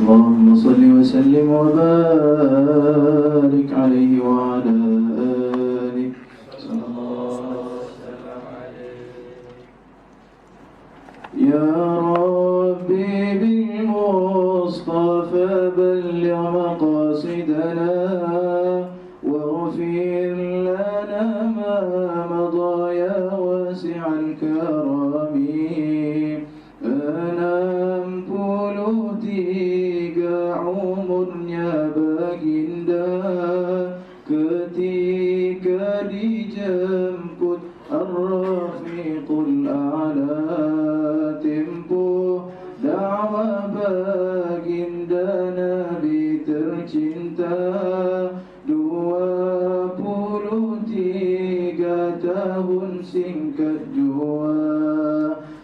اللهم صل وسلم وبارك عليه وعلى آله صلى الله يا ربي بالمصطفى بلغ مقاصدنا واغفر لنا ما مضى يا واسع الكرم enam puluh tiga umurnya baginda ketika dijemput Ar-Rafiqul A'la, tempuh dakwah baginda Nabi tercinta 23 tahun singkat jua.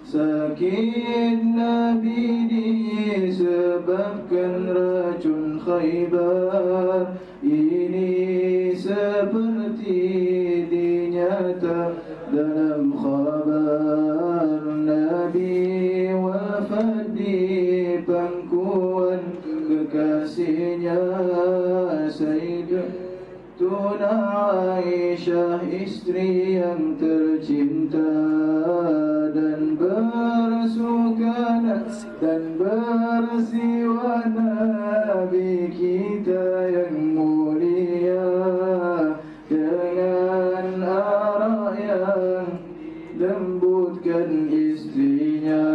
Sakit Nabi disebabkan racun Khaybar, ini seperti dinyata dalam khabar. Nabi wafat di pangkuan kekasihnya Sayyidatuna Aisyah, istri yang tercinta, dan bersuka dan bersiwa Nabi kita yang mulia dengan arak yang lembutkan istrinya.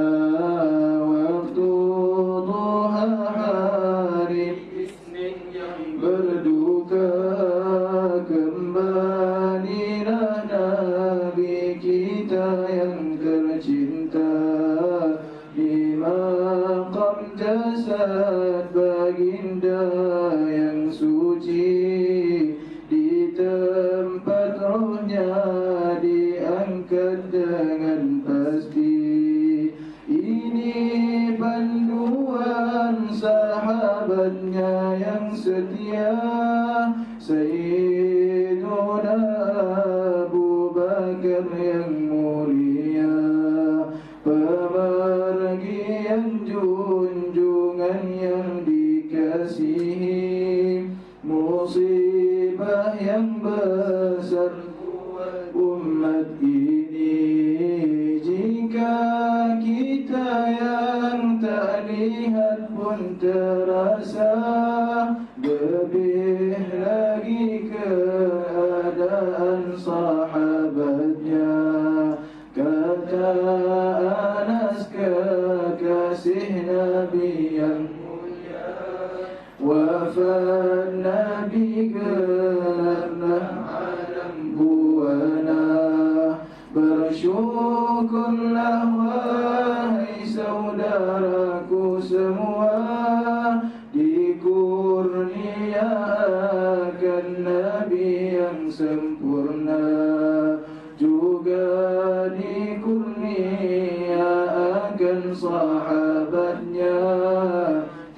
Waktu duha hari berduka, kembalilah Nabi kita yang tercinta di maqam jasad baginda yang suci, di tempat rohnya diangkat dengan pasti. Ini panduan sahabatnya yang setia, Sayyiduna Abu Bakar yang mulia, pemergian junjungan yang dikasihi, musibah yang besar buat umat ini. Jika kita yang tak lihat pun terasa, lebih lagi keadaan sahabatnya. Kata Anas, kekasih Nabi yang mulia, wafat Nabi gelaplah alam buana. Bersyukurlah wahai saudaraku semua, dikurniakan Nabi yang sempurna, juga dikurniakan sahabatnya,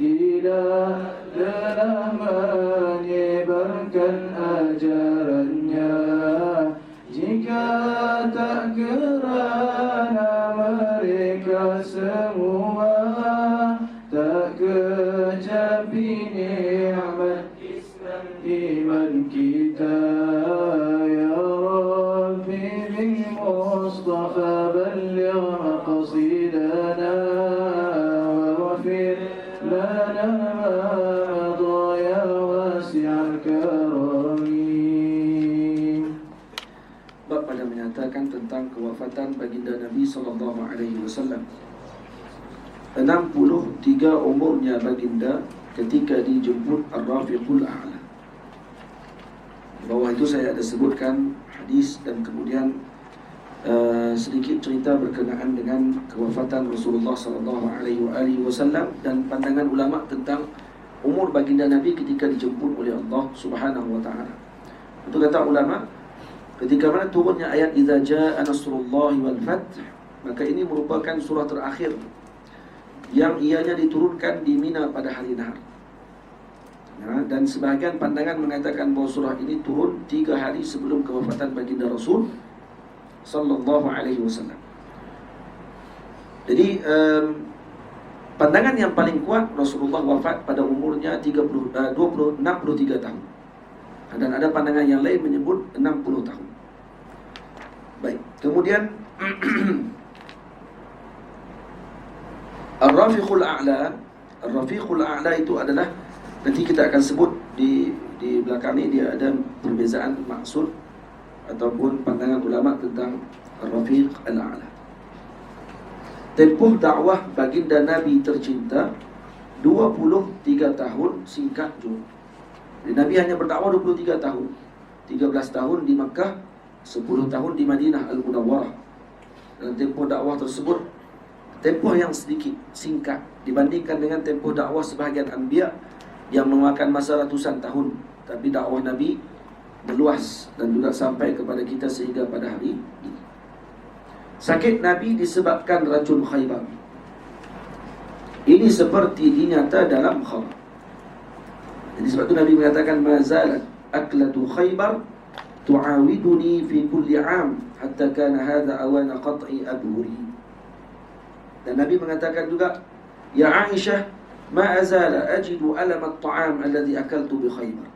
tidak lelah menyebarkan ajarannya. Jika tak kerana mereka semua, tak kecapi nikmat Islam iman kita. Ya Rabbi bil Mustafa balligh maqasidana waghfir lana ma madha ya wasi'al karami. Bab pada menyatakan tentang kewafatan baginda Nabi SAW. 63 umurnya baginda ketika dijemput Ar-Rafiqul A'la. Di bawah itu saya ada sebutkan hadis dan kemudian sedikit cerita berkenaan dengan kewafatan Rasulullah SAW dan pandangan ulama tentang umur baginda Nabi ketika dijemput oleh Allah Subhanahu wa taala. Itu kata ulama, ketika mana turunnya ayat idza jaa nasrullahi wal fath, maka ini merupakan surah terakhir yang ianya diturunkan di Mina pada hari Nahar. Ya, dan sebahagian pandangan mengatakan bahawa surah ini turun 3 hari sebelum kewafatan baginda Rasul sallallahu alaihi wasallam. Jadi Pandangan yang paling kuat, Rasulullah wafat pada umurnya 63 tahun. Dan ada pandangan yang lain menyebut 60 tahun. Baik, kemudian Ar-Rafiqul A'la. Ar-Rafiqul A'la itu adalah, nanti kita akan sebut di belakang ini, dia ada perbezaan maksud ataupun pandangan ulama tentang Ar-Rafiq Al-A'la. Tempoh dakwah baginda Nabi tercinta 23 tahun singkat juga. Jadi Nabi hanya berdakwah 23 tahun. 13 tahun di Makkah, 10 tahun di Madinah Al-Munawwarah. Dan tempoh dakwah tersebut tempoh yang sedikit, singkat dibandingkan dengan tempoh dakwah sebahagian anbiya yang memakan masa ratusan tahun. Tapi dakwah Nabi meluas dan juga sampai kepada kita sehingga pada hari ini. Sakit Nabi disebabkan racun Khaybar. Ini seperti dinyata dalam khabar. Jadi sebab itu Nabi mengatakan, mazalat aklatu Khaybar tu'awiduni fi kulli 'am hatta kana hadha awana qat'i abhuri. Dan Nabi mengatakan juga, ya Aisyah, ma azala ajidu alam at-ta'am alladhi akaltu bi Khaybar.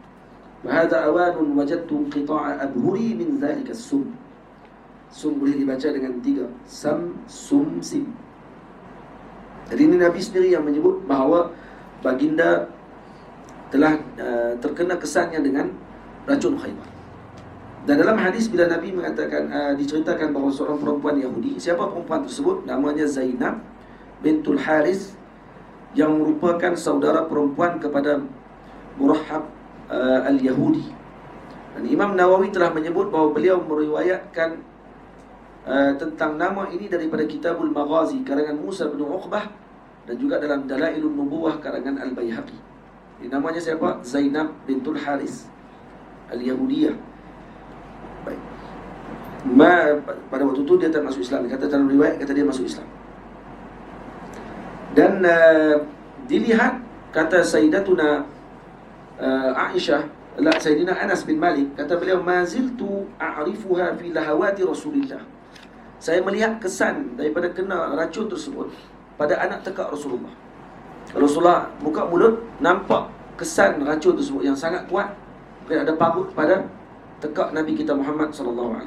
Wa hadha awanun wajadtu qita'a abhuri min dhalika as-sum. Sum boleh dibaca dengan 3, sam, sum, sim. Jadi ini Nabi sendiri yang menyebut bahawa baginda telah terkena kesannya dengan racun Khaybar. Dan dalam hadis bila Nabi mengatakan, diceritakan bahawa seorang perempuan Yahudi, siapa perempuan tersebut? Namanya Zainab bintul Haris, yang merupakan saudara perempuan kepada Murahhab al-Yahudi. Dan Imam Nawawi telah menyebut bahawa beliau meriwayatkan tentang nama ini daripada Kitabul Maghazi karangan Musa bin Uqbah, dan juga dalam Dalailun Nubuwah karangan Al-Baihaqi. Namanya siapa? Zainab bintul Haris Al-Yahudiyah. Baik. Pada waktu itu dia tak masuk Islam. Dia kata dalam riwayat, kata dia masuk Islam. Dan dilihat, kata Sayyidatuna Aisyah, Sayyidina Anas bin Malik, kata beliau, maziltu a'rifuha fi lahawati Rasulillah. Saya melihat kesan daripada kena racun tersebut pada anak tekak Rasulullah. Rasulullah buka mulut, nampak kesan racun tersebut yang sangat kuat. Mungkin ada parut pada tekak Nabi kita Muhammad SAW.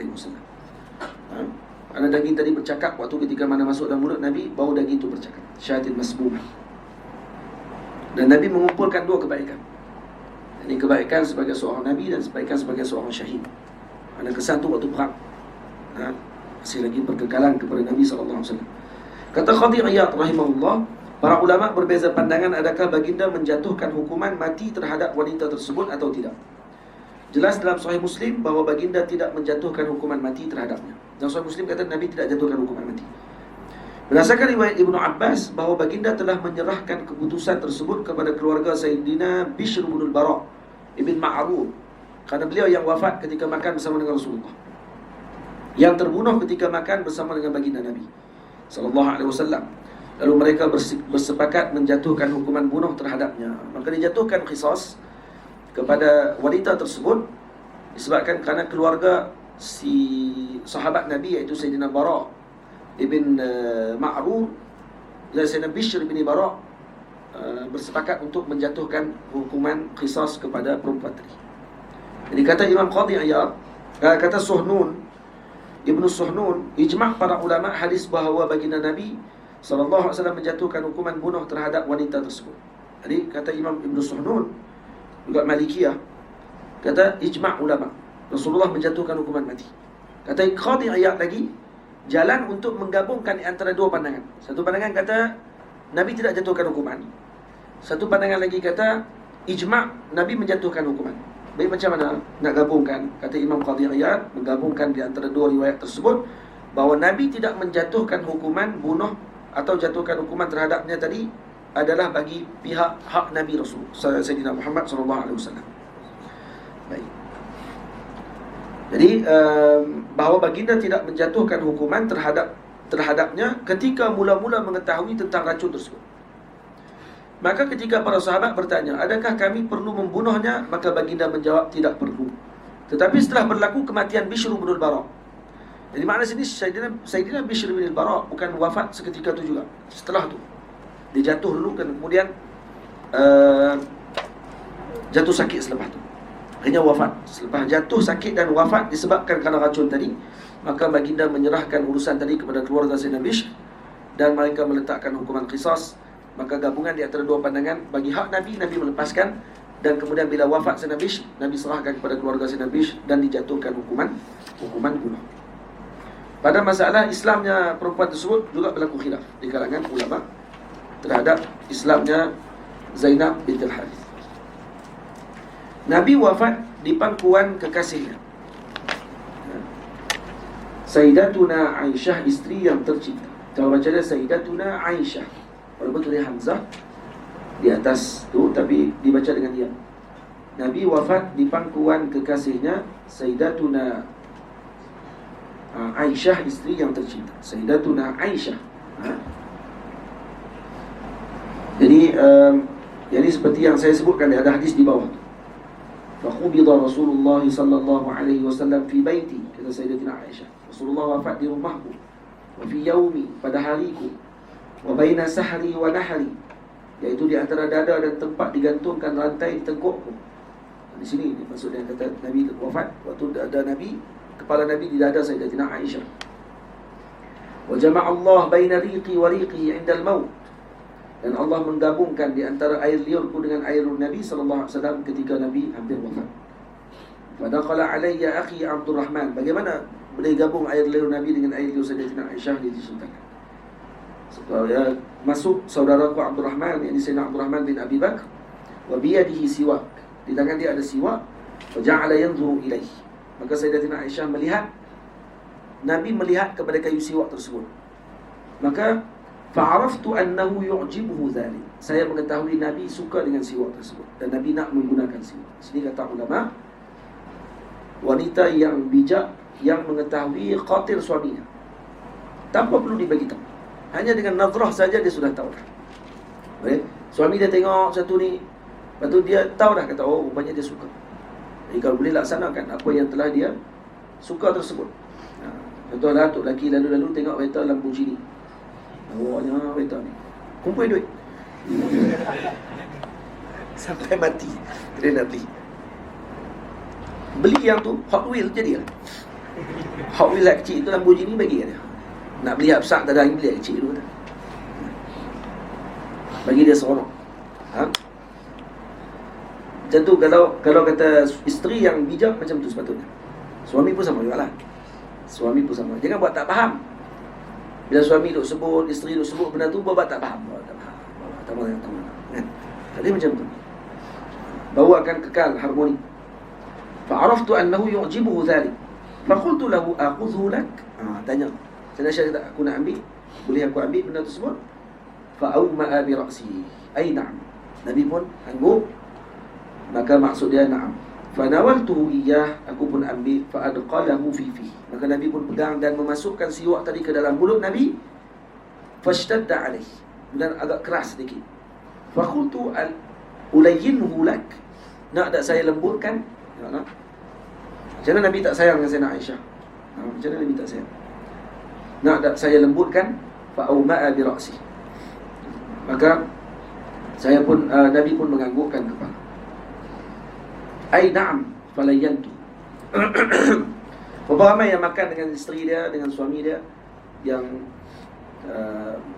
Ada daging tadi bercakap waktu ketika mana masuk dalam mulut Nabi, bau daging itu bercakap. Syahatin masbubah. Dan Nabi mengumpulkan 2 kebaikan. Ini kebaikan sebagai seorang Nabi dan kebaikan sebagai seorang syahid. Ada kesan tu waktu perang. Masih lagi berkekalan kepada Nabi SAW. Kata Qadhi Iyad rahimahullah, para ulama berbeza pandangan adakah baginda menjatuhkan hukuman mati terhadap wanita tersebut atau tidak. Jelas dalam Sahih Muslim bahawa baginda tidak menjatuhkan hukuman mati terhadapnya. Dalam Sahih Muslim kata Nabi tidak jatuhkan hukuman mati. Berdasarkan riwayat Ibnu Abbas bahawa baginda telah menyerahkan keputusan tersebut kepada keluarga Sayyidina Bishr bin al-Bara' ibn Ma'rur, kerana beliau yang wafat ketika makan bersama dengan Rasulullah, yang terbunuh ketika makan bersama dengan baginda Nabi SAW. Lalu mereka bersepakat menjatuhkan hukuman bunuh terhadapnya. Maka dijatuhkan qisas kepada wanita tersebut disebabkan kerana keluarga si sahabat Nabi, iaitu Sayyidina Bara' ibn Ma'rur dan Sayyidina Bishr bin Bara' bersepakat untuk menjatuhkan hukuman qisas kepada perempuan tadi. Jadi kata Imam Qadhi Iyad, kata Suhnun, Ibnu Suhnun, ijma' para ulama hadis bahawa baginda Nabi SAW menjatuhkan hukuman bunuh terhadap wanita tersebut. Jadi kata Imam Ibnu Suhnun, juga Malikiyah, kata ijma' ulama Rasulullah menjatuhkan hukuman mati. Kata Qadhi Iyad lagi, jalan untuk menggabungkan antara 2 pandangan. Satu pandangan kata Nabi tidak jatuhkan hukuman. Satu pandangan lagi kata ijma' Nabi menjatuhkan hukuman. Baik, macam mana nak gabungkan? Kata Imam Qadhi Iyad, menggabungkan di antara 2 riwayat tersebut bahawa Nabi tidak menjatuhkan hukuman bunuh atau jatuhkan hukuman terhadapnya tadi adalah bagi pihak hak Nabi Rasul Sayyidina Muhammad SAW. Baik. Jadi bahawa baginda tidak menjatuhkan hukuman terhadapnya ketika mula-mula mengetahui tentang racun tersebut. Maka ketika para sahabat bertanya, adakah kami perlu membunuhnya? Maka baginda menjawab, tidak perlu. Tetapi setelah berlaku kematian Bishr bin al-Bara'. Jadi makna sini Sayyidina Bishr bin al-Bara' bukan wafat seketika itu juga. Setelah itu Dia jatuh dulu kan, kemudian jatuh sakit selepas tu. Akhirnya wafat. Selepas jatuh sakit dan wafat disebabkan kerana racun tadi, maka baginda menyerahkan urusan tadi kepada keluarga Sayyidina Bishr dan mereka meletakkan hukuman qisas. Maka gabungan di antara dua pandangan, bagi hak Nabi, Nabi melepaskan, dan kemudian bila wafat Sayyidina Bishr, Nabi serahkan kepada keluarga Sayyidina Bishr dan dijatuhkan hukuman bunuh. Pada masalah Islamnya perempuan tersebut juga berlaku khilaf di kalangan ulama terhadap Islamnya Zainab binti Al-Harith. Nabi wafat di pangkuan kekasihnya, Sayyidatuna Aisyah, isteri yang tercinta. Kalau baca dia Sayyidatuna Aisyah, walaupun tulis Hamzah di atas tu, tapi dibaca dengan diam. Nabi wafat di pangkuan kekasihnya Sayyidatuna Aisyah, isteri yang tercinta. Sayyidatuna Aisyah. Jadi seperti yang saya sebutkan, ada hadis di bawah. Fakhubida Rasulullah sallallahu alaihi wasallam fi baiti, kata Sayyidatina Aisyah. Rasulullah wafat di rumahku. Wa fi yaumi, pada hariku. Wa baina sahri wa nahri, iaitu di antara dada dan tempat digantungkan rantai di tengkukku. Di sini maksudnya kata Nabi wafat, waktu ada Nabi, kepala Nabi di dada Sayyidatina Aisyah. Wa jama'a Allah baina riqi wa riqihi 'inda al-maut, dan Allah menggabungkan di antara air liurku dengan air Nabi sallallahu alaihi wasallam ketika Nabi hampir wafat. Fadakhala alayya akhi Abdul Rahman, bagaimana boleh gabung air liur Nabi dengan air liur Sayyidatina Aisyah? Dia diceritakan. Sebab masuk saudaraku Abdul Rahman, yakni Sayyidina Abdul Rahman bin Abi Bakr, wa biyadihi siwak, di tangan dia ada siwak, wa ja'ala yanzuru ilaih. Maka Sayyidatina Aisyah melihat, Nabi melihat kepada kayu siwak tersebut. Maka fa'araftu annahu yu'jibuhu dhalik, saya mengetahui Nabi suka dengan siwak tersebut dan Nabi nak menggunakan siwak. Sini kata ulama, wanita yang bijak yang mengetahui khatir suaminya tanpa perlu dibagi tahu, hanya dengan nazrah saja dia sudah tahu dah. Baik? Suami dia tengok satu ni, lepas tu dia tahu dah, kata oh rupanya dia suka. Jadi kalau boleh laksanakan apa yang telah dia suka tersebut. Contohlah tok lelaki lalu-lalu tengok kereta Lamborghini, awaknya kereta ni, kumpul duit sampai mati dia nak beli yang tu Hot Wheel jadilah. Hot Wheel kecil tu Lamborghini bagi dia. Nak beli yang besar tak ada, beli yang kecil dulu. Bagi dia seronok. Macam tu kalau kata isteri yang bijak macam tu sepatutnya. Suami pun sama juga lah. Suami pun sama. Jangan buat tak faham. Bila suami duk sebut, isteri duk sebut benda tu, buat tak faham. Tak faham. Kan? Tadi macam tu. Bahawa akan kekal harmoni. Fa'araftu annahu yu'jibuhu dhalik. Faqultu lahu aqudhu lak. Tanya. Saya kata aku nak ambil. Boleh aku ambil benda tersebut? Fa'awma'a bi ra'si. Ay na'am. Nabi pun angguk. Maka maksud dia na'am. Fanawaltuhu iyah, aku pun ambil. Fa'adqalahu fi. Maka Nabi pun pegang dan memasukkan siwak tadi ke dalam mulut Nabi. Fashtadda alaih, dan agak keras sedikit. Faqultu ulayyinhu lak, nak tak saya lembutkan? Nak. Macam mana Nabi tak sayang dengan Sayyidina Aisyah? Macam mana Nabi tak sayang? Nak tak saya lembutkan? Fa'awma'a bi ra'si. Maka saya pun Nabi pun menganggukkan kepala. Ai na'am falayyantu. Beberapa ramai yang makan dengan isteri dia, dengan suami dia, yang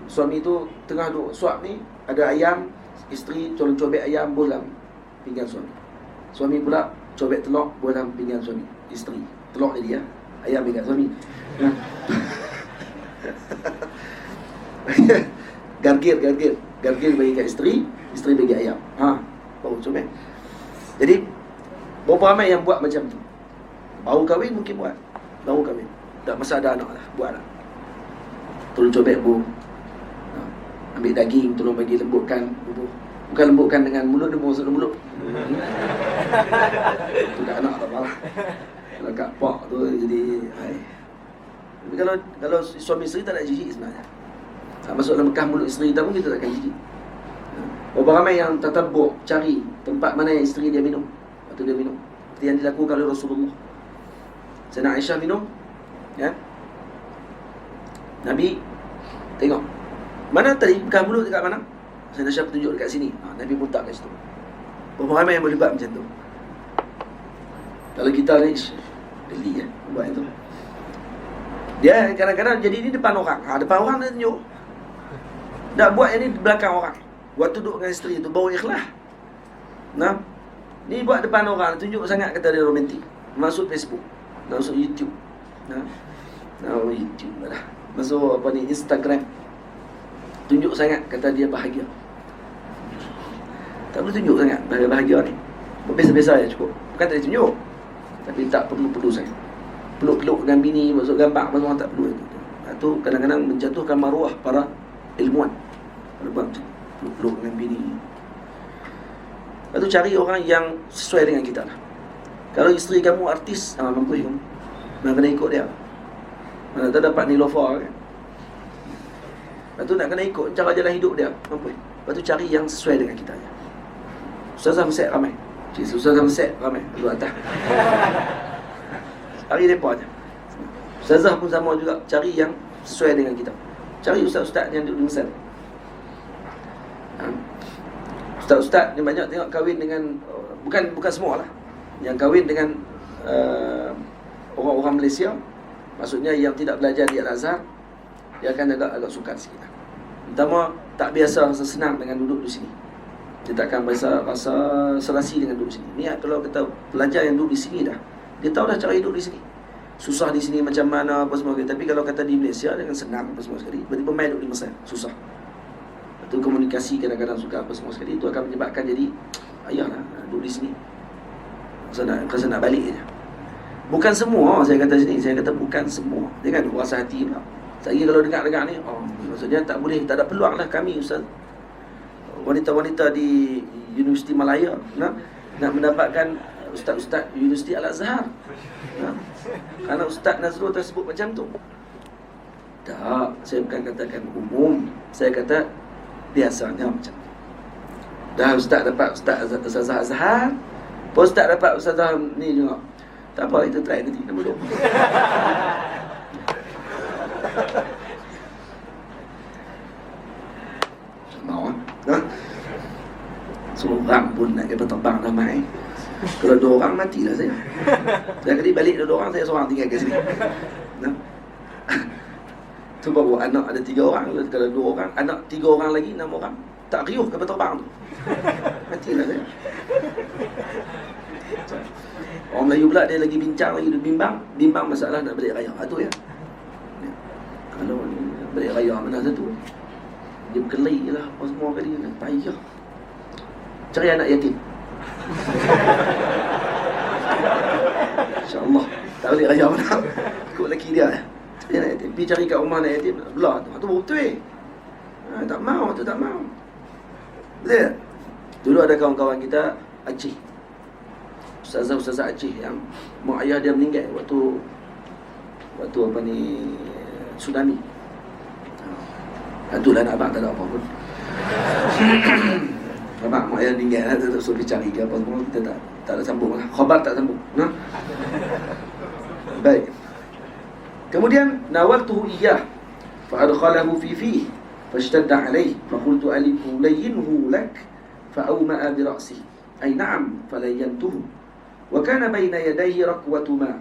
suami tu tengah duk suap ni, ada ayam, isteri cobek ayam bolam pinggan suami. Suami pula cobek telur bolam pinggan suami. Isteri telur dia, ayam pinggan suami. Gargir bagi kat isteri bagi ayam. Baru cobek. Jadi berapa ramai yang buat macam tu. Baru kahwin mungkin buat. Baru kahwin, tak masa ada anak lah, buat lah. Tolong cobek bu, ambil daging, tolong bagi lembutkan bu. Bukan lembutkan dengan mulut, dia masuk dalam mulut. Tu dah anak tak apa. Kalau kat pak tu jadi Tapi kalau suami isteri tak ada jijik sebenarnya. Masuk dalam bekah mulut isteri kita pun kita takkan jijik. Berapa ramai yang tatabuk cari tempat mana yang isteri dia minum waktu dia minum, seperti yang dilakukan oleh Rasulullah. Sayyidina Aisyah minum, ya, Nabi tengok mana tadi bekah mulut dekat mana, Saya dah tunjuk dekat sini. Nabi pun tak kat situ. Berapa ramai yang boleh buat macam tu? Kalau kita ni geli buat itu. Dia kadang-kadang jadi ni depan orang. Depan orang dia tunjuk. Dah buat yang ni di belakang orang. Waktu duduk dengan isteri tu baru ikhlas. Nah, ni buat depan orang, tunjuk sangat kata dia romantik. Masuk Facebook, masuk YouTube. YouTube lah. Masuk apa ni, Instagram. Tunjuk sangat kata dia bahagia. Tak perlu tunjuk sangat bahagia ni. Biasa-biasa je cukup. Bukan tak boleh tunjuk, tapi tak perlu sangat. Peluk-peluk dengan bini, masuk gambar, masuk orang tak perlu itu. Itu kadang-kadang menjatuhkan maruah para ilmuwan. Kalau buat macam peluk-peluk dengan bini. Lepas tu cari orang yang sesuai dengan kita lah. Kalau isteri kamu artis, mampu kamu. Nak kena ikut dia. Mana tak dapat Nilofa kan. Lepas tu nak kena ikut cara jalan hidup dia, mampu. Lepas tu cari yang sesuai dengan kita. Ustazah Mesek ramai. Ustazah Mesek ramai duduk atas. Cari mereka je. Ustazah pun sama juga, cari yang sesuai dengan kita. Cari ustaz-ustaz yang duduk di Mesir. Ustaz-ustaz ni banyak tengok kahwin dengan bukan semua lah, yang kahwin dengan orang-orang Malaysia. Maksudnya yang tidak belajar di Al-Azhar, dia akan agak sukar sikit lah. Pertama, tak biasa rasa senang dengan duduk di sini. Dia takkan rasa serasi dengan duduk di sini. Ni kalau kita pelajar yang duduk di sini dah, dia tahu dah cara hidup di sini. Susah di sini macam mana apa semua. Tapi kalau kata di Malaysia dengan senang apa semua sekali. Tiba-tiba main duduk di Mesir, susah. Itu komunikasi kadang-kadang suka apa semua sekali. Itu akan menyebabkan jadi ayahlah duduk di sini. Rasa nak balik je. Bukan semua saya kata sini. Saya kata bukan semua. Dia kan rasa hati pula. Saya kalau dengar-dengar ni, maksudnya tak boleh, tak ada peluang lah kami Ustaz, wanita-wanita di Universiti Malaya nak mendapatkan ustaz-ustaz Universiti Al-Azhar. Kerana Ustaz Nazrul tersebut macam tu. Tak, saya bukan katakan umum. Saya kata biasanya macam tu. Dah Ustaz dapat Ustazah Azhar, Ustaz dapat Ustazah ni juga. Tak apa, kita try nanti. Nombor 2. Mau seorang pun nak dapat terbang ramai. Kalau 2 orang matilah saya. Saya kali balik 2 orang, saya seorang tinggal kat sini. Tu baru anak ada 3 orang. Kalau 2 orang, anak 3 orang lagi, 6 orang. Tak riuh kapal terbang tu. Matilah saya. Orang Melayu pula dia lagi bincang, lagi bimbang masalah nak balik raya. Itu ya. Kalau balik raya mana satu, dia berkelai je lah. Apa semua kali nak payah. Cari anak yatim. InsyaAllah tak balik raya mana. Ikut lelaki dia. Cari anak yatim. Pergi cari kat rumah anak yatim. Belah tu. Itu betul tak mau. Tu tak mau. Betul. Dulu ada kawan-kawan kita Aceh. Ustazah Aceh yang mak ayah dia meninggal waktu apa ni, tsunami. Itulah nak abang tak ada apa pun. Abang mak ayah meninggal, tak suruh cari ke apa semua, kita tak ada sambung lah. Khabar tak sambung. Baik. Kemudian nawaltuhu iyah fa adkhalahu fi fihi fashtadda alayhi fa qultu ulayinhu lak fa awma'a bi ra'sihi ay na'am falayyantuhu wa kana baina yadayhi raqwatu ma.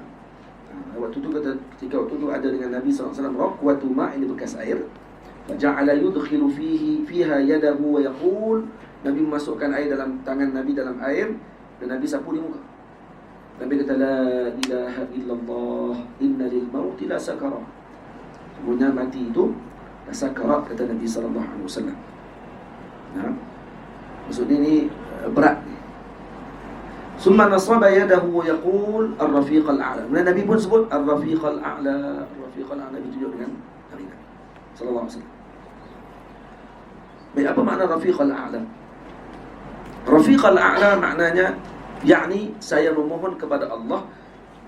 Waktu tu ketika waktu tu ada dengan Nabi SAW raqwatu ma, ini bekas air. Faja'ala yudkhilu fiha yadahu wa yaqul, Nabi memasukkan air dalam tangan Nabi dalam air dan Nabi sapu di muka. Nabi kata la ilaha illallah inna lil mauti la sakarat. Sebenarnya mati itu la sakarat, kata Nabi SAW. Maksudnya ini berat. Summa nasaba yadahu wa yaqul ar-rafiq al-a'la. Nabi pun sebut ar-rafiq al-a'la. Ar-rafiq al-a'la ditunjuk dengan hari Nabi sallallahu alaihi wasallam. Baik, apa makna rafiq al-a'la? Rafiq al-a'la maknanya yakni saya memohon kepada Allah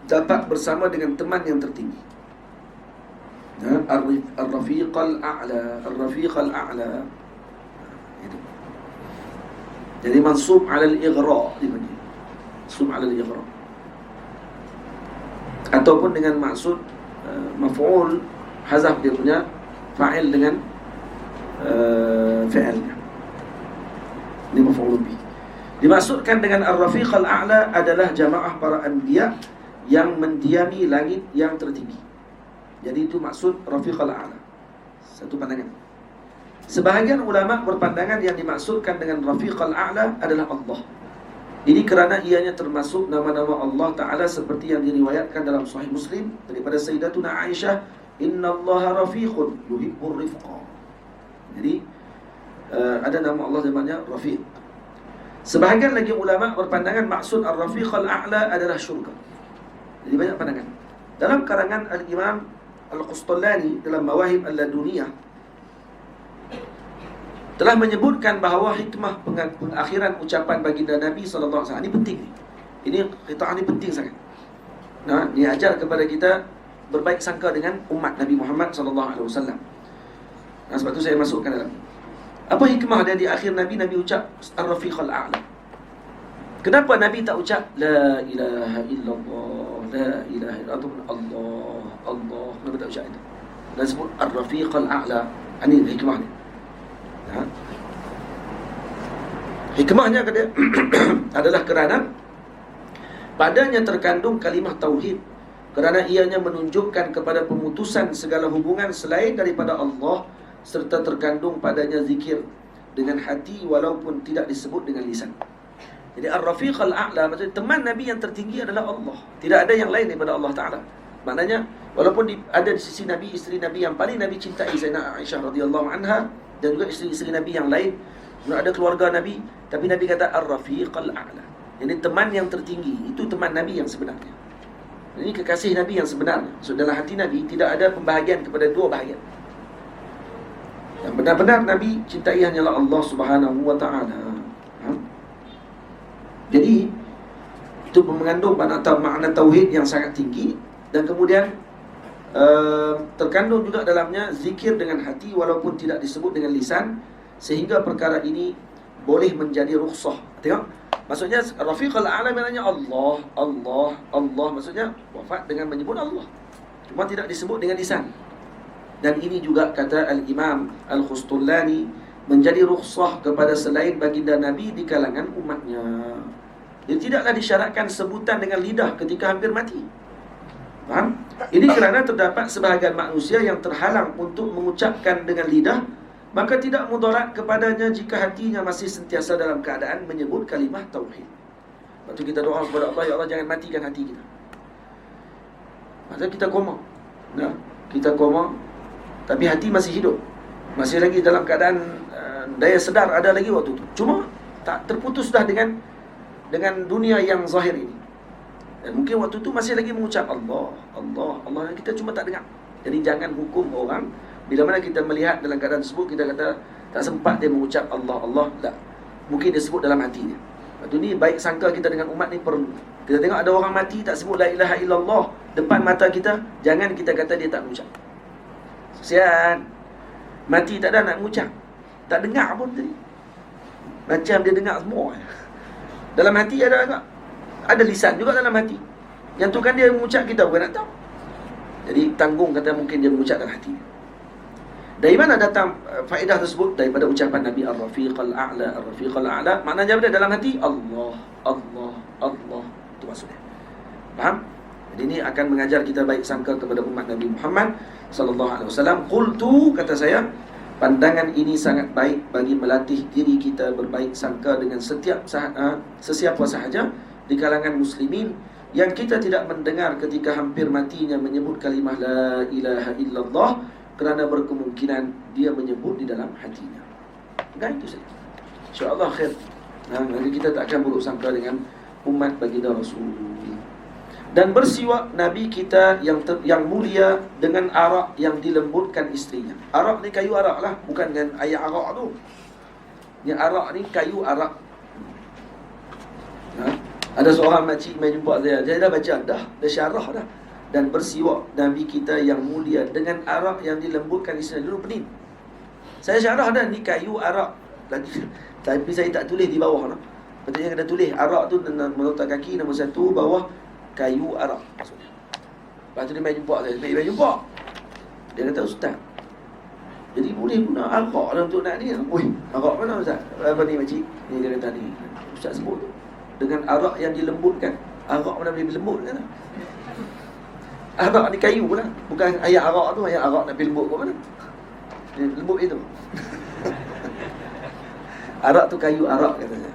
dapat bersama dengan teman yang tertinggi. Ar-rafiq al-a'la, ar-rafiq al-a'la. Itu. Jadi mansub 'ala al-ighra dipanggil. Mansub 'ala al-ighra. Ataupun dengan maksud maf'ul, hazaf dia punya fa'il dengan fi'ilnya. Dimaksudkan dengan Ar-Rafiq Al-A'la adalah jamaah para anbiya yang mendiami langit yang tertinggi. Jadi itu maksud Rafiq Al-A'la. Satu pandangan. Sebahagian ulama berpandangan yang dimaksudkan dengan Rafiq Al-A'la adalah Allah. Ini kerana ianya termasuk nama-nama Allah Ta'ala seperti yang diriwayatkan dalam Sahih Muslim daripada Sayyidatuna Aisyah, Innallaha rafiqun yuhibbur rifqa. Jadi ada nama Allah namanya Rafiq. Sebahagian lagi ulama berpandangan maksud Ar-Rafiq Al-A'la adalah syurga. Jadi banyak pandangan. Dalam karangan Al-Imam Al-Qustallani dalam Mawahib Al-Laduniyah telah menyebutkan bahawa hikmah pengakhiran ucapan baginda Nabi SAW ini penting. Ini qita'ah ini penting sangat. Nah, dia ajar kepada kita berbaik sangka dengan umat Nabi Muhammad SAW. Nah, sebab itu saya masukkan dalam. Apa hikmah dia di akhir Nabi ucap Ar-Rafiq Al-A'la? Kenapa Nabi tak ucap La ilaha illallah, La ilaha illallah, Allah, Allah? Kenapa tak ucap itu? Dan sebut Ar-Rafiq Al-A'la. Ini hikmah ni. Ha? Hikmahnya kata adalah kerana padanya terkandung kalimah tauhid, kerana ianya menunjukkan kepada pemutusan segala hubungan selain daripada Allah, serta terkandung padanya zikir dengan hati walaupun tidak disebut dengan lisan. Jadi Ar-Rafiq Al-A'la maksudnya teman Nabi yang tertinggi adalah Allah. Tidak ada yang lain daripada Allah Ta'ala. Maknanya walaupun ada di sisi Nabi, isteri Nabi yang paling Nabi cintai Sayyidah Aisyah radhiyallahu anha, dan juga isteri-isteri Nabi yang lain, ada keluarga Nabi, tapi Nabi kata Ar-Rafiq Al-A'la. Jadi teman yang tertinggi, itu teman Nabi yang sebenarnya. Ini kekasih Nabi yang sebenarnya. So dalam hati Nabi tidak ada pembahagian kepada dua bahagian. Yang benar-benar Nabi cintai hanyalah Allah Subhanahu wa ta'ala. Jadi itu mengandung makna tauhid yang sangat tinggi. Dan kemudian terkandung juga dalamnya zikir dengan hati walaupun tidak disebut dengan lisan, sehingga perkara ini boleh menjadi rukhsah. Tengok, maksudnya Rafiq Al-A'la maknanya Allah, Allah, Allah. Maksudnya wafat dengan menyebut Allah, cuma tidak disebut dengan lisan. Dan ini juga kata Al-Imam Al-Khustullani menjadi rukhsah kepada selain baginda Nabi di kalangan umatnya. Jadi tidaklah disyaratkan sebutan dengan lidah ketika hampir mati. Faham? Ini kerana terdapat sebahagian manusia yang terhalang untuk mengucapkan dengan lidah, maka tidak mudarat kepadanya jika hatinya masih sentiasa dalam keadaan menyebut kalimah tauhid. Lepas tu kita doa kepada Allah, ya Allah jangan matikan hati kita. Maksudnya kita koma. Nah, kita koma tapi hati masih hidup. Masih lagi dalam keadaan daya sedar ada lagi waktu itu. Cuma tak terputus dah dengan dunia yang zahir ini. Dan mungkin waktu itu masih lagi mengucap Allah, Allah, Allah. Kita cuma tak dengar. Jadi jangan hukum orang bila mana kita melihat dalam keadaan tersebut, kita kata tak sempat dia mengucap Allah, Allah. Tak. Mungkin dia sebut dalam hatinya. Waktu ni baik sangka kita dengan umat ni perlu. Kita tengok ada orang mati tak sebut la ilaha illallah depan mata kita, jangan kita kata dia tak mengucap. Kesian. Mati tak ada nak mengucap. Tak dengar pun tadi. Macam dia dengar semua. Dalam hati ada lisan juga dalam hati. Yang tu kan dia mengucap, kita bukan nak tahu. Jadi tanggung kata mungkin dia mengucap dalam hati. Dari mana datang faedah tersebut? Daripada ucapan Nabi Ar-Rafiq Al-A'la, Ar-Rafiq Al-A'la. Maknanya apa? Dalam hati Allah, Allah, Allah. Itu maksudnya. Faham? Jadi ini akan mengajar kita baik sangka kepada umat Nabi Muhammad sallallahu alaihi wasallam. Qultu, kata saya, pandangan ini sangat baik bagi melatih diri kita berbaik sangka dengan sesiapa sahaja di kalangan muslimin yang kita tidak mendengar ketika hampir matinya menyebut kalimah la ilaha illallah, kerana berkemungkinan dia menyebut di dalam hatinya. Dan itu saja. InsyaAllah khair. Maka kita tak akan buruk sangka dengan umat baginda Rasul. Dan bersiwak Nabi kita yang mulia dengan arak yang dilembutkan isterinya. Arak ni kayu arak lah, bukan dengan air arak tu. Ni arak ni kayu arak. Ada seorang makcik main jumpa saya dah baca dah syarah dah. Dan bersiwak Nabi kita yang mulia dengan arak yang dilembutkan isterinya. Dulu pening. Saya syarah dah, ni kayu arak. Tapi saya tak tulis di bawah lah. Patutnya kena tulis arak tu meletak kaki nombor 1, bawah kayu arak maksudnya. Lepas tu dia main jumpa saya. Main jumpa. Dia kata, Ustaz, jadi boleh guna arak lah untuk nak ni. Ui, arak mana Ustaz? Apa ni makcik? Ni dia kata ni. Ustaz sebut tu, dengan arak yang dilembutkan. Arak mana boleh lembut kan? Arak ni kayu lah. Bukan ayat arak tu, ayat arak nak pergi lembut kat mana? Lembut itu. Arak tu kayu arak katanya.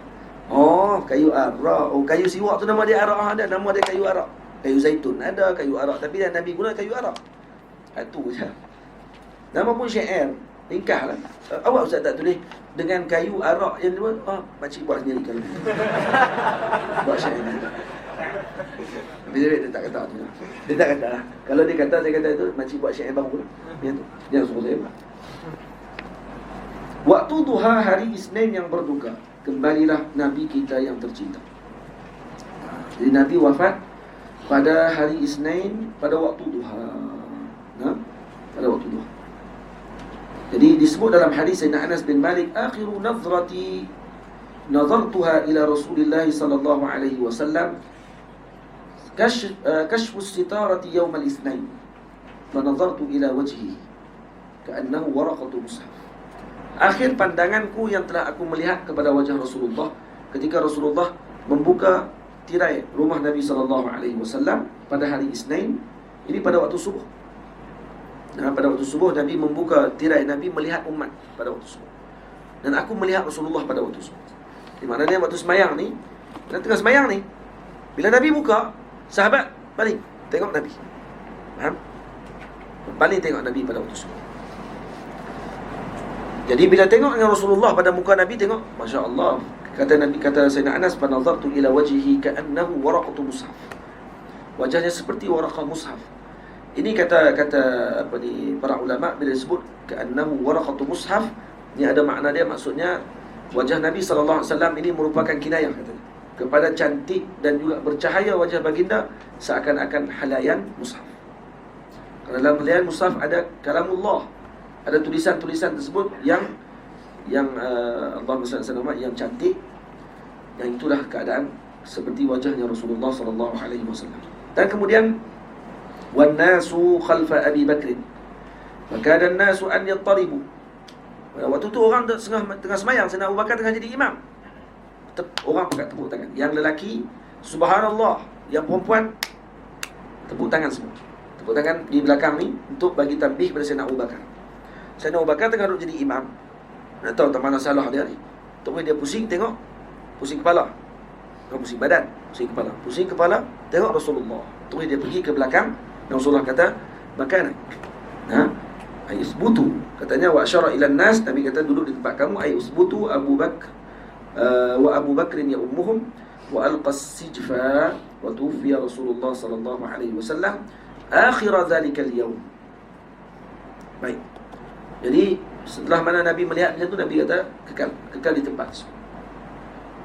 Oh, kayu arak. Oh, kayu siwak tu nama dia arak ada. Nama dia kayu arak. Kayu zaitun ada, kayu arak. Tapi dah Nabi guna kayu arak. Itu je. Nama pun syair. Ringkas lah. Awak Ustaz tak tulis dengan kayu arak yang dia makcik buat sendiri kalau buat syair ni. Tapi dia tak kata tu lah. Dia tak kata lah. Kalau dia kata, saya kata itu makcik buat syair baru lah. Yang tu. Dia suruh saya pula. Waktu duha hari Isnin yang berduka, kembalilah Nabi kita yang tercinta. Jadi Nabi wafat pada hari Isnin pada waktu duha. Pada waktu duha. Jadi disebut dalam hadis Sayyidina Anas bin Malik, akhiru nazrati nazartuha ila Rasulillah sallallahu alaihi wasallam kashfu sitarati yawm al-ithnain fa nazartu ila wajhihi ka'annahu waraqatu mushaf. Akhir pandanganku yang telah aku melihat kepada wajah Rasulullah ketika Rasulullah membuka tirai rumah Nabi sallallahu alaihi wasallam pada hari Isnin, ini pada waktu subuh. Pada waktu subuh Nabi membuka tirai, Nabi melihat umat pada waktu subuh. Dan aku melihat Rasulullah pada waktu subuh. Di mana dia waktu semayang ni, tengah semayang ni, bila Nabi buka, sahabat baling tengok Nabi. Faham? Baling tengok Nabi pada waktu subuh. Jadi bila tengok dengan Rasulullah pada muka Nabi, tengok, Masya Allah. Kata Nabi, kata Sayyidina Anas, "Fanazartu ila wajhihi ka'annahu waraqatu mushaf." Wajahnya seperti waraqah mushaf. Ini kata apa ni, para ulama bila disebut ka'annahu waraqatu mushaf, ni ada makna dia, maksudnya wajah Nabi sallallahu alaihi wasallam ini merupakan kinayah katanya kepada cantik dan juga bercahaya wajah baginda seakan-akan halayan mushaf. Dalam halayan mushaf ada kalamullah, ada tulisan-tulisan tersebut yang Allahumma salli ala yang cantik, yang itulah keadaan seperti wajahnya Rasulullah sallallahu alaihi wasallam. Dan kemudian wan nasu khalfa Abi Bakr maka dan nasu an yattaribu. Waktu tu orang tengah semayang, Sayyidina Abu Bakar tengah jadi imam. Orang pakai tepuk tangan. Yang lelaki subhanallah, yang perempuan tepuk tangan semua. Tepuk tangan di belakang ni untuk bagi tanbih pada Sayyidina Abu Bakar. Sayyidina Abu Bakar tengah duduk jadi imam. Nak tahu tak mana salah dia ni? Terus dia pusing tengok, pusing kepala. Bukan pusing badan, pusing kepala. Pusing kepala, tengok Rasulullah. Terus dia pergi ke belakang, dan Rasulullah kata, "Makanak." Ayusbutu. Katanya wa asyara ila nas, Nabi kata duduk di tempat kamu, ayusbutu Abu Bakar wa Abu Bakrin ya ummuhum wa alqas sijfa wa tufiya Rasulullah sallallahu alaihi wasallam akhir dzalikal yaum. Baik. Jadi setelah mana Nabi melihat macam tu, Nabi kata kekal di tempat.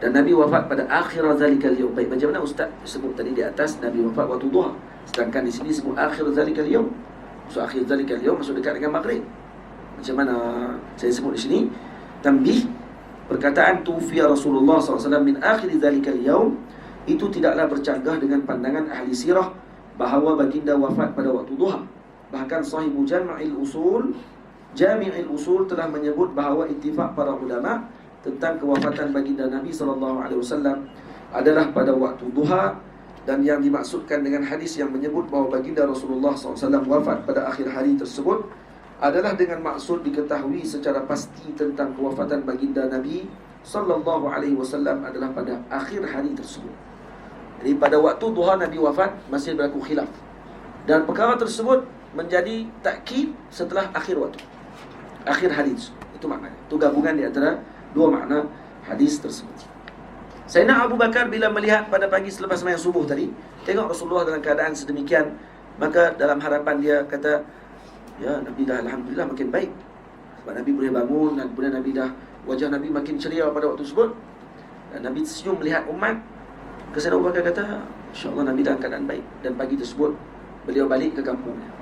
Dan Nabi wafat pada akhir dzalikal yaum. Baik, macam mana ustaz sebut tadi di atas Nabi wafat waktu duha, sedangkan di sini sebut akhir dzalikal yaum. So akhir dzalikal yaum maksud dekat dengan maghrib. Macam mana saya sebut di sini? Tanbih, perkataan tufiya Rasulullah SAW min akhir dzalikal yaum itu tidaklah bercanggah dengan pandangan ahli sirah bahawa baginda wafat pada waktu duha. Bahkan sahibu Jami'il Usul telah menyebut bahawa ittifaq para ulama tentang kewafatan baginda Nabi SAW adalah pada waktu duha. Dan yang dimaksudkan dengan hadis yang menyebut bahawa baginda Rasulullah SAW wafat pada akhir hari tersebut adalah dengan maksud diketahui secara pasti tentang kewafatan baginda Nabi SAW adalah pada akhir hari tersebut. Jadi pada waktu duha Nabi wafat masih berlaku khilaf, dan perkara tersebut menjadi takkid setelah akhir waktu, akhir hari tersebut. Itu maknanya. Itu gabungan di antara dua makna hadis tersebut. Sayyidina Abu Bakar bila melihat pada pagi selepas sembahyang subuh tadi, tengok Rasulullah dalam keadaan sedemikian, maka dalam harapan dia kata, ya Nabi dah alhamdulillah makin baik. Sebab Nabi boleh bangun, dan kemudian Nabi dah, wajah Nabi makin ceria pada waktu tersebut. Dan Nabi tersenyum melihat umat. Sayyidina Abu Bakar kata, insya-Allah Nabi dalam keadaan baik. Dan pagi tersebut beliau balik ke kampungnya,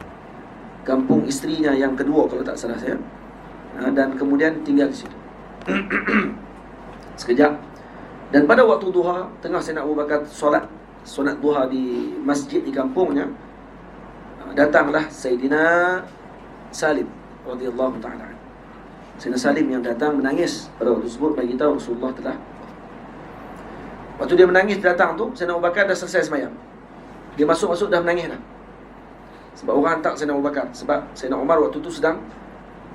kampung isterinya yang kedua kalau tak salah saya. Dan kemudian tinggal di situ sekejap. Dan pada waktu duha, tengah Sayyidina Abu Bakar solat duha di masjid di kampungnya, datanglah Sayyidina Salim radhiyallahu ta'ala. Sayyidina Salim yang datang menangis pada waktu tersebut bagi tahu Rasulullah telah. Waktu dia menangis datang tu, Sayyidina Abu Bakar dah selesai sembahyang. Dia masuk dah menangis dah. Sebab orang hantar Sayyidina Abu Bakar. Sebab Sayyidina Umar waktu tu sedang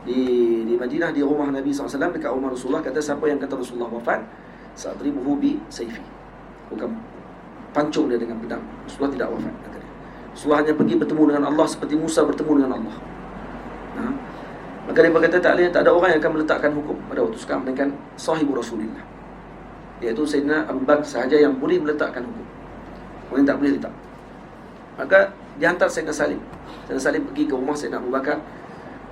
di Madinah, di rumah Nabi SAW, dekat rumah Rasulullah. Kata, siapa yang kata Rasulullah wafat, sa'dribuhu bi sayfi, bukan pancung dia dengan pedang. Rasulullah tidak wafat, kata dia. Rasulullah hanya pergi bertemu dengan Allah seperti Musa bertemu dengan Allah. Maka dia berkata, tak ada orang yang akan meletakkan hukum pada waktu sekarang melainkan sahibu Rasulullah, iaitu Sayyidina Abu Bakar sahaja yang boleh meletakkan hukum. Orang tak boleh letak. Maka dihantar Sayyidina Salim. Sayyidina Salim pergi ke rumah Sayyidina Abu Bakar.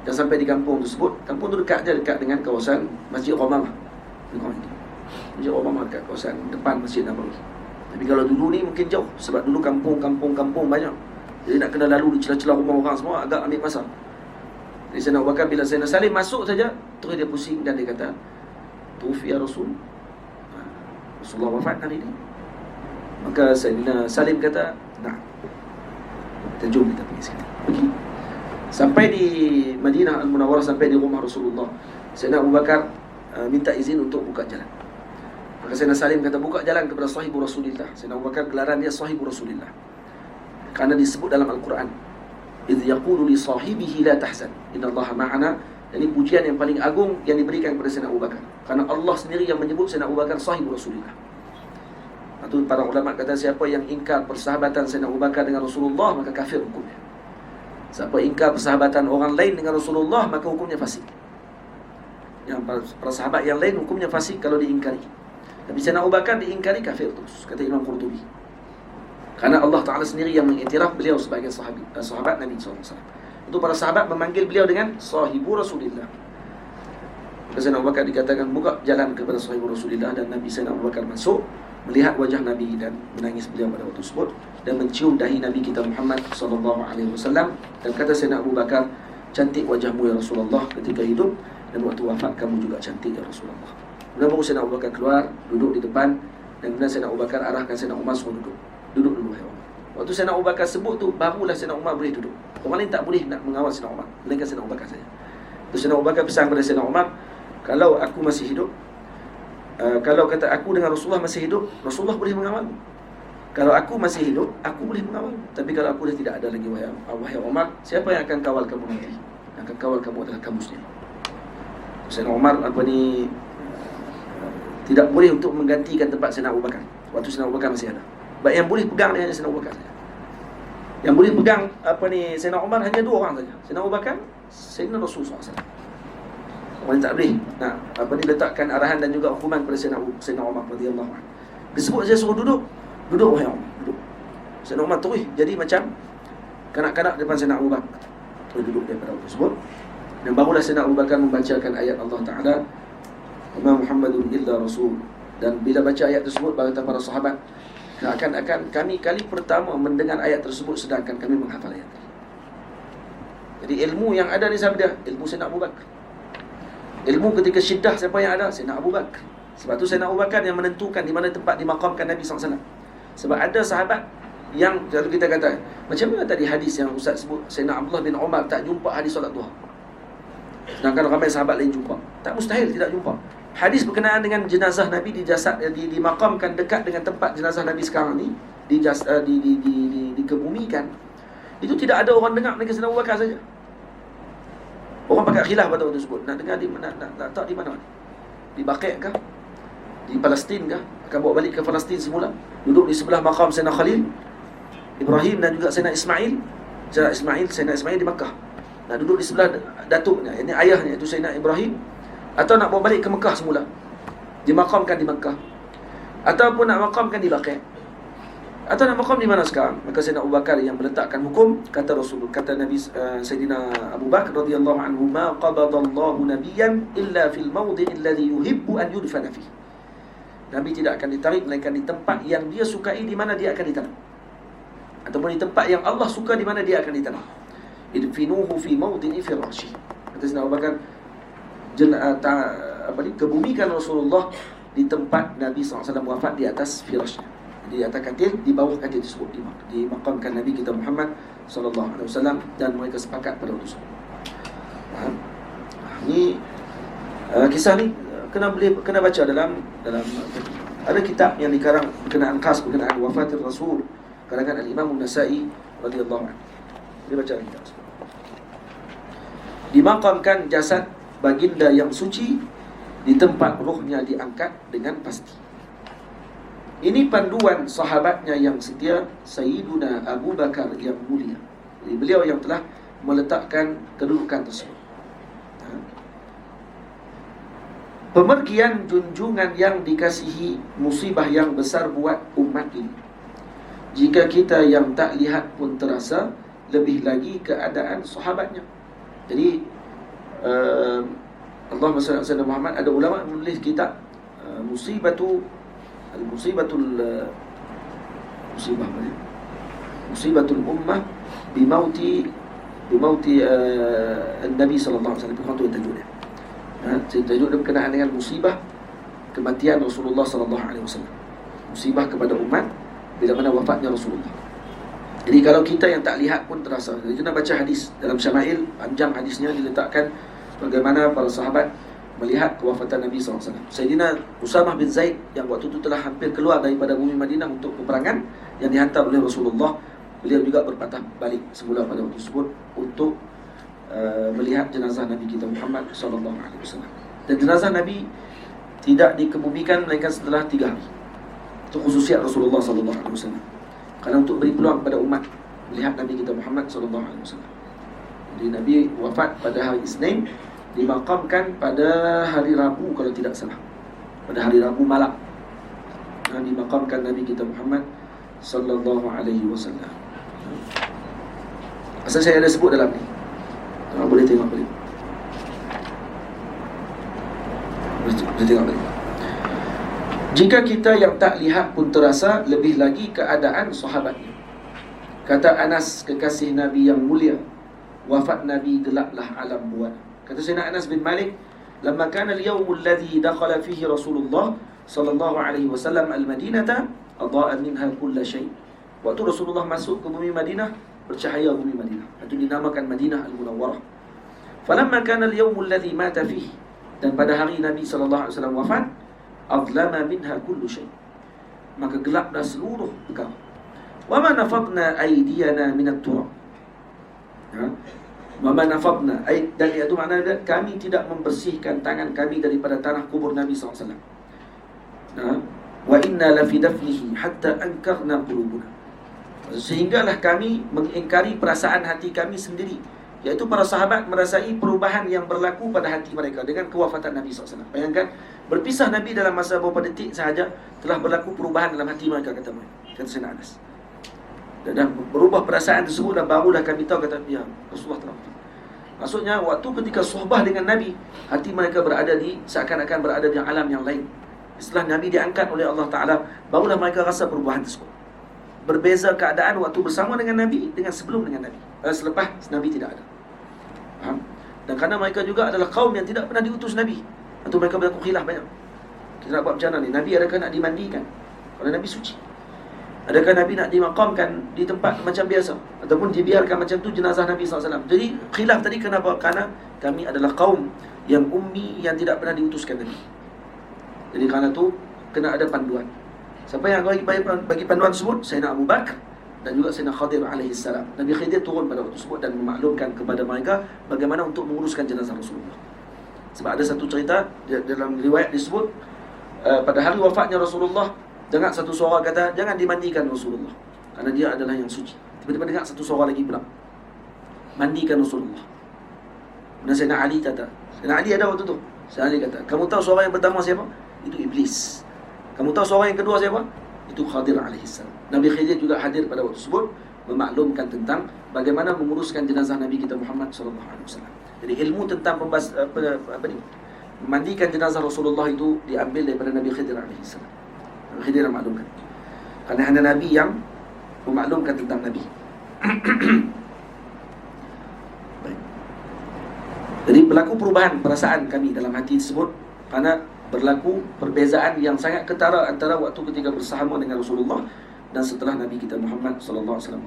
Dan sampai di kampung tersebut. Kampung tu dekat dengan kawasan Masjid Umamah. Masjid Umamah dekat kawasan depan Masjid Nabawi. Tapi kalau dulu ni mungkin jauh, sebab dulu kampung banyak. Jadi nak kena lalu di celah-celah rumah orang semua agak ambil masa. Jadi Sayyidina Abu Bakar bila Sayyidina Salim masuk saja, terus dia pusing dan dia kata, "Tufi ya Rasul." Rasulullah wafat hari ini. Maka Sayyidina Salim kata, "Nah, kita jom kita pergi sekali." Pergi. Sampai di Madinah Al-Munawwarah, sampai di rumah Rasulullah, Sayyidina Abu Bakar minta izin untuk buka jalan. Maka Sayyidina Salim kata, buka jalan kepada sahibu Rasulillah. Sayyidina Abu Bakar gelaran dia sahibu Rasulillah, karena disebut dalam Al-Quran, "Idh yaqulu li sahibihi la tahzan, innallaha ma'ana." Ini pujian yang paling agung yang diberikan kepada Sayyidina Abu Bakar, karena Allah sendiri yang menyebut Sayyidina Abu Bakar sahibu Rasulillah. Itu para ulama kata, siapa yang ingkar persahabatan Sayyidina Abu Bakar dengan Rasulullah, maka kafir hukumnya. Siapa ingkar persahabatan orang lain dengan Rasulullah, maka hukumnya fasik. Yang para sahabat yang lain hukumnya fasik kalau diingkari. Tapi Sayyidina Abu Bakar diingkari, kafir terus, kata Imam Qurtubi. Karena Allah Ta'ala sendiri yang mengiktiraf beliau sebagai sahabat Nabi SAW. Itu para sahabat memanggil beliau dengan sahibu Rasulillah. Maka Sayyidina Abu Bakar dikatakan buka jalan kepada sahibu Rasulillah. Dan Nabi Sayyidina Abu Bakar masuk, melihat wajah Nabi dan menangis beliau pada waktu tersebut, dan mencium dahi Nabi kita Muhammad SAW. Dan kata Sayyidina Abu Bakar, cantik wajahmu ya Rasulullah ketika hidup, dan waktu wafat kamu juga cantik ya Rasulullah. Kemudian baru Sayyidina Abu Bakar keluar, duduk di depan. Dan kemudian Sayyidina Abu Bakar arahkan Sayyidina Umar suruh duduk. Duduk dulu hai Umar. Waktu Sayyidina Abu Bakar sebut tu, barulah Sayyidina Umar boleh duduk. Orang lain tak boleh nak mengawal Sayyidina Umar, melainkan Sayyidina Abu Bakar saja. Terus Sayyidina Abu Bakar pesan kepada Sayyidina Umar, kalau aku masih hidup, kalau kata aku dengan Rasulullah masih hidup, Rasulullah boleh mengawalmu. Kalau aku masih hidup, aku boleh mengawalmu. Tapi kalau aku dah tidak ada lagi, wahai Umar, siapa yang akan kawal kamu nanti? Yang akan kawal kamu adalah kamu sendiri. Sayyidina Umar tidak boleh untuk menggantikan tempat Sayyidina Abu Bakar waktu Sayyidina Abu Bakar masih ada. Sebab yang boleh pegang dia hanya Sayyidina Abu Bakar saja. Yang boleh pegang Sayyidina Umar hanya dua orang saja, Sayyidina Abu Bakar, Sayyidina Rasulullah SAW. Orang tak boleh nak letakkan arahan dan juga hukuman kepada Sayyidina Umar radhiyallahu anhu. Disebut saya suruh duduk wahai Umar, duduk. Sayyidina Umar terus jadi macam kanak-kanak depan Sayyidina Abu Bakar. Terus duduk daripada waktu tersebut. Dan barulah Sayyidina Abu Bakar membacakan ayat Allah Ta'ala, "Ma Muhammadun illa Rasul." Dan bila baca ayat tersebut, kata para sahabat, akan kami kali pertama mendengar ayat tersebut sedangkan kami menghafal ayat. Jadi ilmu yang ada ni siapa dia? Ilmu Sayyidina Abu Bakar. Ilmu ketika syiddah siapa yang ada? Sayyidina Abu Bakar. Sebab tu Sayyidina Abu Bakar yang menentukan di mana tempat dimakamkan Nabi SAW. Sebab ada sahabat yang, kalau kita kata, macam mana tadi hadis yang Ustaz sebut, Sayyidina Abdullah bin Umar tak jumpa hadis solat duha, sedangkan ramai sahabat lain jumpa. Tak mustahil tidak jumpa. Hadis berkenaan dengan jenazah Nabi dimakamkan dekat dengan tempat jenazah Nabi sekarang ni, dikebumikan. Itu tidak ada orang dengar melainkan Sayyidina Abu Bakar saja. Orang pakai khilaf pada waktu tersebut. Nak dengar di mana, nak tahu di mana? Di Baqi' kah? Di Palestin kah? Akan bawa balik ke Palestin semula. Duduk di sebelah makam Sayyidina Khalil Ibrahim dan juga Sayyidina Ismail. Sayyidina Ismail di Makkah. Nak duduk di sebelah datuknya, ini ayahnya, itu Sayyidina Ibrahim. Atau nak bawa balik ke Mekah semula, dimakamkan di Mekah, ataupun nak makamkan di Baqi', atau nak makam di mana sekarang. Maka Sayyidina Abu Bakar yang meletakkan hukum. Kata Rasul, kata Nabi Sayyidina Abu Bakar radhiyallahu anhu, "Ma qabadallahu nabiyyan illa fil mawdi' alladhi yuhibbu an yudfana fihi." Nabi tidak akan ditarik melainkan di tempat yang dia sukai, di mana dia akan ditanam, ataupun di tempat yang Allah suka, di mana dia akan ditanam. Idfinuhu fi mawdi'i firashi. Kata Sayyidina Abu Bakar, kebumikan Rasulullah di tempat Nabi SAW wafat, di atas firasnya, di atas katil, di bawah katil tersebut dimakamkan Nabi kita Muhammad SAW. Dan mereka sepakat pada waktu itu. Ini kisah ni kena baca dalam Ada kitab yang dikarang berkenaan khas berkenaan wafatir Rasul, karangan Al-Imam An-Nasa'i radhiyallahu anhu. Dia baca kitab tersebut. Dimakamkan jasad baginda yang suci di tempat rohnya diangkat dengan pasti. Ini panduan sahabatnya yang setia, Sayyiduna Abu Bakar yang mulia. Jadi beliau yang telah meletakkan kedudukan tersebut. Pemergian junjungan yang dikasihi musibah yang besar buat umat ini. Jika kita yang tak lihat pun terasa, lebih lagi keadaan sahabatnya. Jadi Allahumma salli ala sayyidina Muhammad. Ada ulama menulis kitab musibatul ummah bimauti Nabi sallallahu alaihi wasallam. Itu tajuk dia. Tajuk dia berkenaan dengan musibah kematian Rasulullah sallallahu alaihi wasallam. Musibah kepada umat bila mana wafatnya Rasulullah. Jadi kalau kita yang tak lihat pun terasa. Jadi kita baca hadis dalam Syama'il, panjang hadisnya diletakkan bagaimana para sahabat melihat kewafatan Nabi SAW. Sayyidina Usamah bin Zaid yang waktu itu telah hampir keluar daripada bumi Madinah untuk peperangan yang dihantar oleh Rasulullah, beliau juga berpatah balik semula pada waktu tersebut untuk melihat jenazah Nabi kita Muhammad SAW. Dan jenazah Nabi tidak dikebumikan melainkan setelah 3 hari. Itu khususiat Rasulullah SAW. Karena untuk beri peluang kepada umat melihat Nabi kita Muhammad SAW. Jadi Nabi wafat pada hari Isnin, dimakamkan pada hari Rabu kalau tidak salah. Pada hari Rabu malam dimakamkan Nabi kita Muhammad sallallahu alaihi wasallam. Asal saya ada sebut dalam ni. Boleh tengok balik. Boleh tengok balik. Jika kita yang tak lihat pun terasa, lebih lagi keadaan sahabatnya. Kata Anas, kekasih Nabi yang mulia, wafat Nabi gelaplah alam buana. Kata Sayyidina Anas bin Malik, "Lamma kana al-yawm alladhi dakhala fihi Rasulullah sallallahu alaihi wasallam al-Madinata, adha'a minha kull shay." Waktu Rasulullah masuk ke bumi Madinah, bercahaya bumi Madinah. Itu dinamakan Madinah Al-Munawwarah. Falamma kana al-yawm alladhi mata fihi, dan pada hari Nabi sallallahu alaihi wasallam wafat, adlama minha kull shay. Maka gelaplah seluruh perkara. Wa ma nafadna aydiyana min at-turab. Mama nafadna, dan itu maknanya kami tidak membersihkan tangan kami daripada tanah kubur Nabi SAW. Wa inna la fi dafnihi hatta ankarna qulubuna. Sehinggalah kami mengingkari perasaan hati kami sendiri, iaitu para sahabat merasai perubahan yang berlaku pada hati mereka dengan kewafatan Nabi SAW. Bayangkan, berpisah Nabi dalam masa beberapa detik sahaja telah berlaku perubahan dalam hati mereka, kata mereka. Kata Sayyidina Anas. Dan berubah perasaan tersebut, dan barulah kami tahu, kata ya Rasulullah telah. Maksudnya waktu ketika suhbah dengan Nabi, hati mereka berada di, seakan-akan berada di alam yang lain. Setelah Nabi diangkat oleh Allah Ta'ala, barulah mereka rasa perubahan tersebut. Berbeza keadaan waktu bersama dengan Nabi dengan sebelum dengan Nabi, selepas Nabi tidak ada. Faham? Dan kerana mereka juga adalah kaum yang tidak pernah diutus Nabi, atau mereka berlaku khilaf banyak. Kita nak buat macam mana ni? Nabi adakah nak dimandikan? Kalau Nabi suci, adakah Nabi nak dimakamkan di tempat macam biasa, ataupun dibiarkan macam tu jenazah Nabi SAW? Jadi khilaf tadi kenapa? Kerana kami adalah kaum yang ummi, yang tidak pernah diutuskan Nabi. Jadi kerana tu kena ada panduan. Siapa yang bagi panduan tersebut? Sayyidina Abu Bakar dan juga Sayyidina Khadir alaihissalam. Nabi Khidir turun pada waktu tersebut dan memaklumkan kepada mereka bagaimana untuk menguruskan jenazah Rasulullah. Sebab ada satu cerita dalam riwayat disebut, pada hari wafatnya Rasulullah, dengar satu suara kata, jangan dimandikan Rasulullah, kerana dia adalah yang suci. Tiba-tiba dengar satu suara lagi pula, mandikan Rasulullah. Dan Sayyidina Ali kata, Sayyidina Ali ada waktu tu, Sayyidina Ali kata, kamu tahu suara yang pertama siapa? Itu Iblis. Kamu tahu suara yang kedua siapa? Itu Khadir alaihissalam. Nabi Khidir juga hadir pada waktu tersebut, memaklumkan tentang bagaimana menguruskan jenazah Nabi kita Muhammad SAW. Jadi ilmu tentang memandikan jenazah Rasulullah itu diambil daripada Nabi Khidir alaihissalam. Nabi Khidir yang maklumkan, kerana hanya Nabi yang memaklumkan tentang Nabi. Baik. Jadi berlaku perubahan perasaan kami dalam hati tersebut, kerana berlaku perbezaan yang sangat ketara antara waktu ketika bersama dengan Rasulullah dan setelah Nabi kita Muhammad sallallahu alaihi wasallam.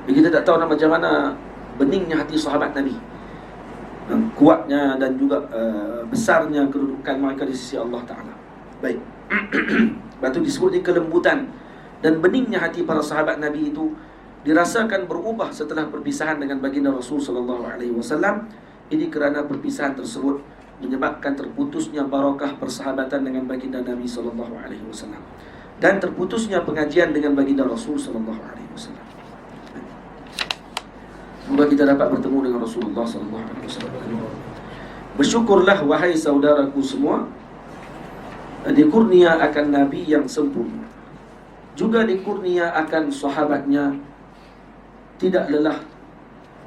Kita tak tahu macam mana beningnya hati sahabat Nabi. kuatnya dan juga besarnya kedudukan mereka di sisi Allah Ta'ala. Baik. Lepas tu disebut ni kelembutan dan beningnya hati para sahabat Nabi itu dirasakan berubah setelah perpisahan dengan baginda Rasul sallallahu alaihi wasallam. Ini kerana perpisahan tersebut menyebabkan terputusnya barakah persahabatan dengan baginda Nabi sallallahu alaihi wasallam dan terputusnya pengajian dengan baginda Rasul sallallahu alaihi wasallam. Semoga kita dapat bertemu dengan Rasulullah sallallahu alaihi wasallam. Bersyukurlah wahai saudaraku semua, dikurnia akan Nabi yang sempurna, juga dikurnia akan sahabatnya, tidak lelah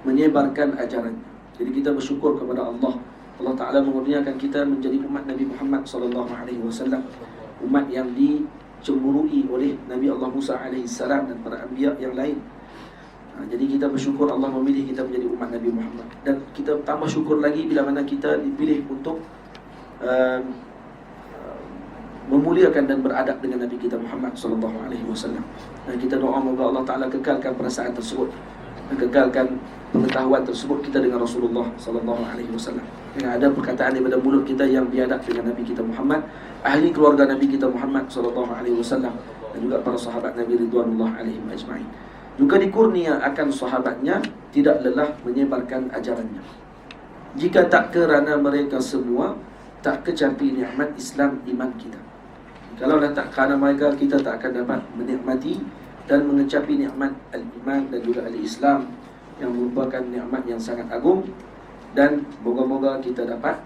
menyebarkan ajarannya. Jadi kita bersyukur kepada Allah. Allah Ta'ala mengurniakan kita menjadi umat Nabi Muhammad sallallahu alaihi wasallam, umat yang dicemburui oleh Nabi Allah Musa alaihi salam dan para anbiya yang lain. Jadi kita bersyukur Allah memilih kita menjadi umat Nabi Muhammad. Dan kita tambah syukur lagi bila mana kita dipilih untuk memuliakan dan beradab dengan Nabi kita Muhammad sallallahu alaihi wasallam. Dan kita doa moga Allah Ta'ala kekalkan perasaan tersebut dan kekalkan pengetahuan tersebut kita dengan Rasulullah sallallahu alaihi wasallam. Yang ada perkataan daripada mulut kita yang biadab dengan Nabi kita Muhammad, ahli keluarga Nabi kita Muhammad sallallahu alaihi wasallam, dan juga para sahabat Nabi ridwanullah alaihim ajma'in. Juga dikurnia akan sahabatnya, tidak lelah menyebarkan ajarannya. Jika tak kerana mereka semua, tak kecapi nikmat Islam iman kita. Kalau tak kerana mereka, kita tak akan dapat menikmati dan mengecapi nikmat al-iman dan juga al-Islam, yang merupakan nikmat yang sangat agung. Dan moga-moga kita dapat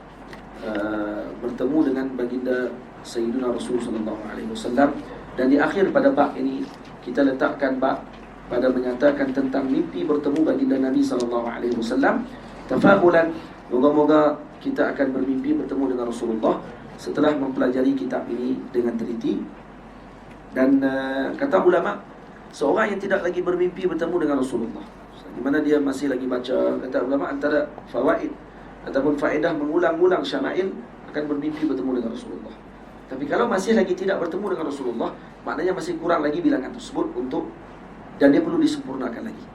bertemu dengan baginda Sayyidina Rasul sallallahu alaihi wasallam. Dan di akhir pada bab ini kita letakkan bab pada menyatakan tentang mimpi bertemu baginda Nabi sallallahu alaihi wasallam. Tafaulan, moga-moga kita akan bermimpi bertemu dengan Rasulullah setelah mempelajari kitab ini dengan teliti. Dan kata ulama, seorang yang tidak lagi bermimpi bertemu dengan Rasulullah, di mana dia masih lagi baca, kata ulama, antara fawaid ataupun faedah mengulang-ulang syama'il, akan bermimpi bertemu dengan Rasulullah. Tapi kalau masih lagi tidak bertemu dengan Rasulullah, maknanya masih kurang lagi bilangan tersebut untuk, dan dia perlu disempurnakan lagi.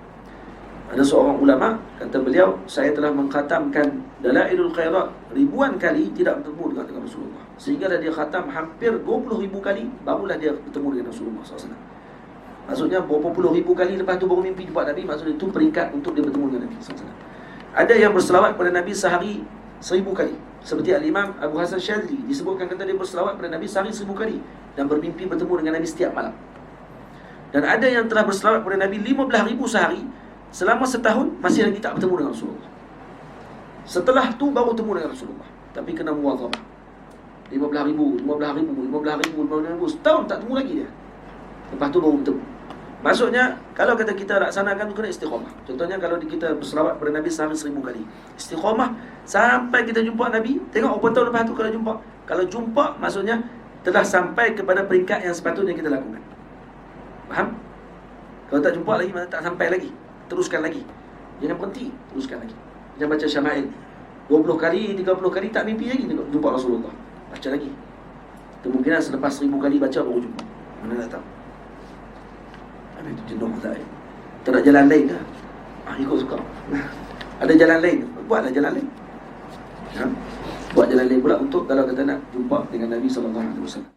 Ada seorang ulama, kata beliau, saya telah mengkhatamkan Dalailul Khairat ribuan kali tidak bertemu dengan Rasulullah, sehingga dia khatam hampir 20,000 kali barulah dia bertemu dengan Rasulullah SAW. Maksudnya berapa puluh ribu kali lepas tu baru mimpi jumpa Nabi. Maksudnya itu peringkat untuk dia bertemu dengan Nabi SAW. Ada yang berselawat kepada Nabi sehari 1000 kali, seperti Al-Imam Abu Hasan Syadli disebutkan kata dia berselawat kepada Nabi sehari 1000 kali dan bermimpi bertemu dengan Nabi setiap malam. Dan ada yang telah berselawat kepada Nabi 15,000 sehari, selama setahun masih lagi tak bertemu dengan Rasulullah. Setelah tu baru bertemu dengan Rasulullah, tapi kena muwazabah. 15,000 setahun tak temu lagi dia. Lepas tu baru bertemu. Maksudnya, kalau kata kita laksanakan tu kena istiqamah. Contohnya kalau kita berselawat kepada Nabi sehari 1000 kali, istiqamah sampai kita jumpa Nabi. Tengok berapa tahun lepas tu kalau jumpa. Kalau jumpa, maksudnya telah sampai kepada peringkat yang sepatutnya kita lakukan. Faham? Kalau tak jumpa lagi, tak sampai lagi, teruskan lagi. Jangan berhenti, teruskan lagi. Jangan baca syama'il 20 kali, 30 kali tak mimpi lagi jumpa Rasulullah, baca lagi. Kemungkinan selepas 1000 kali baca baru jumpa. Mana tak tahu. Itu jenuh saya. Tak ada jalan lain dah. Ikut suka. Ada jalan lain, buatlah jalan lain. Buat jalan lain pula untuk kalau kita nak jumpa dengan Nabi sallallahu alaihi wasallam.